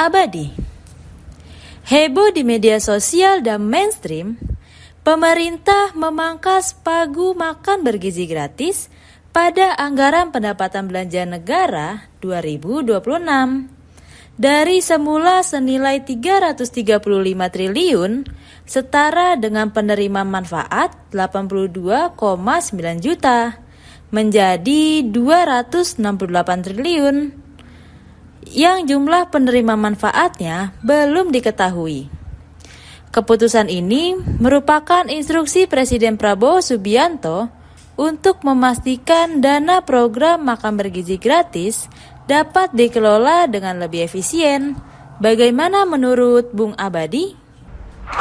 Abadi. Heboh di media sosial dan mainstream, pemerintah memangkas pagu makan bergizi gratis pada anggaran pendapatan belanja negara 2026. Dari semula senilai 335 triliun, setara dengan penerima manfaat 82,9 juta, menjadi 268 triliun. Yang jumlah penerima manfaatnya belum diketahui. Keputusan ini merupakan instruksi Presiden Prabowo Subianto untuk memastikan dana program makan bergizi gratis dapat dikelola dengan lebih efisien. Bagaimana menurut Bung Abadi?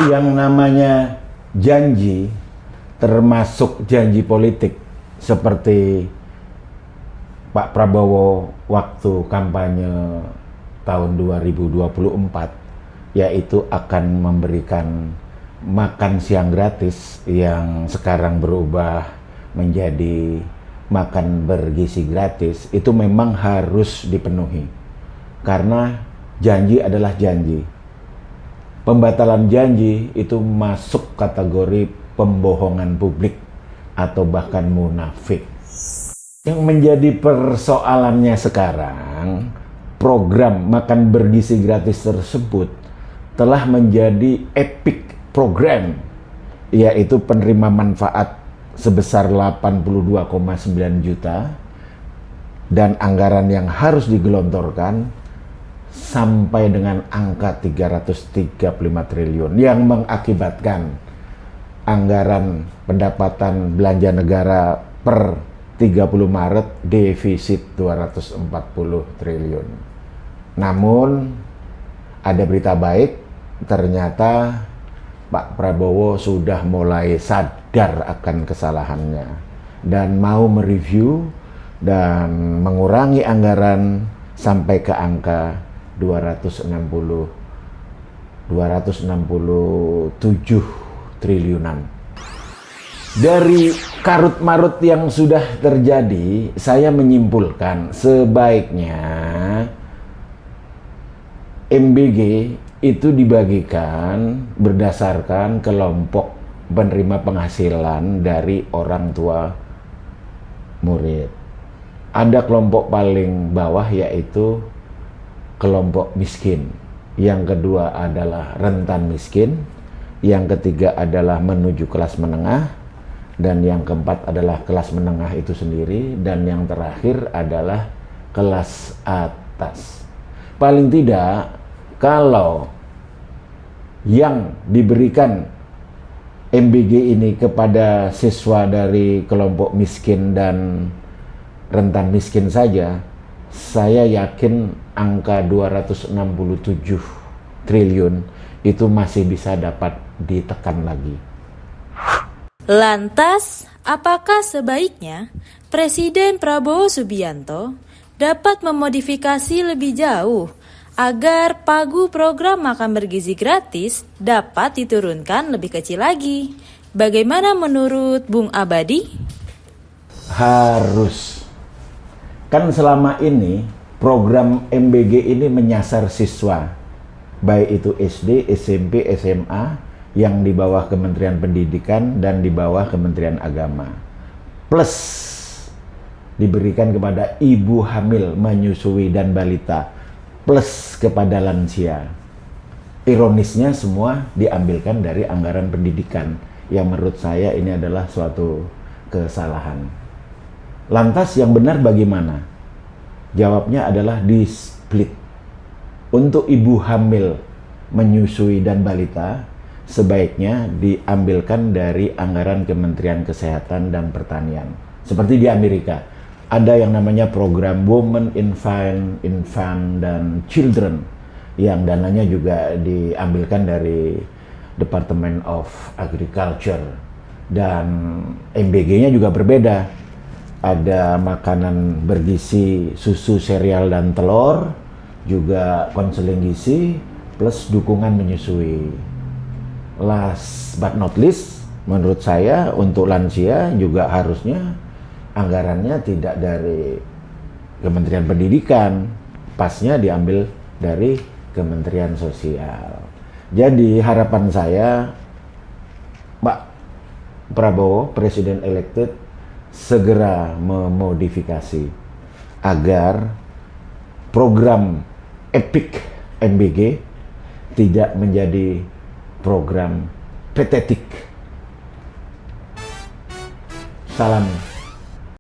Yang namanya janji, termasuk janji politik, seperti Pak Prabowo waktu kampanye tahun 2024, yaitu akan memberikan makan siang gratis yang sekarang berubah menjadi makan bergizi gratis, itu memang harus dipenuhi. Karena janji adalah janji. Pembatalan janji itu masuk kategori pembohongan publik atau bahkan munafik. Yang menjadi persoalannya sekarang, program makan bergizi gratis tersebut telah menjadi epic program, yaitu penerima manfaat sebesar 82,9 juta dan anggaran yang harus digelontorkan sampai dengan angka 335 triliun yang mengakibatkan anggaran pendapatan belanja negara per 30 Maret defisit 240 triliun. Namun ada berita baik, ternyata Pak Prabowo sudah mulai sadar akan kesalahannya dan mau mereview dan mengurangi anggaran sampai ke angka 267 triliunan. Dari karut-marut yang sudah terjadi, saya menyimpulkan sebaiknya MBG itu dibagikan berdasarkan kelompok penerima penghasilan dari orang tua murid. Ada kelompok paling bawah, yaitu kelompok miskin. Yang kedua adalah rentan miskin. Yang ketiga adalah menuju kelas menengah. Dan yang keempat adalah kelas menengah itu sendiri, dan yang terakhir adalah kelas atas. Paling tidak, kalau yang diberikan MBG ini kepada siswa dari kelompok miskin dan rentan miskin saja, saya yakin angka 267 triliun itu masih bisa dapat ditekan lagi. Lantas, apakah sebaiknya Presiden Prabowo Subianto dapat memodifikasi lebih jauh agar pagu program makan bergizi gratis dapat diturunkan lebih kecil lagi? Bagaimana menurut Bung Abadi? Harus. Kan selama ini program MBG ini menyasar siswa, baik itu SD, SMP, SMA, yang di bawah Kementerian Pendidikan dan di bawah Kementerian Agama. Plus diberikan kepada ibu hamil, menyusui, dan balita. Plus kepada lansia. Ironisnya semua diambilkan dari anggaran pendidikan, yang menurut saya ini adalah suatu kesalahan. Lantas yang benar bagaimana? Jawabnya adalah di-split. Untuk ibu hamil, menyusui, dan balita, sebaiknya diambilkan dari anggaran Kementerian Kesehatan dan Pertanian. Seperti di Amerika, ada yang namanya program Women, Infant, dan Children, yang dananya juga diambilkan dari Department of Agriculture. Dan MBG-nya juga berbeda. Ada makanan bergizi, susu, sereal, dan telur, juga konseling gizi, plus dukungan menyusui. Last but not least, menurut saya untuk lansia juga harusnya anggarannya tidak dari Kementerian Pendidikan, pasnya diambil dari Kementerian Sosial. Jadi harapan saya Pak Prabowo, Presiden elected, segera memodifikasi agar program EPIK MBG tidak menjadi program petetik. Salam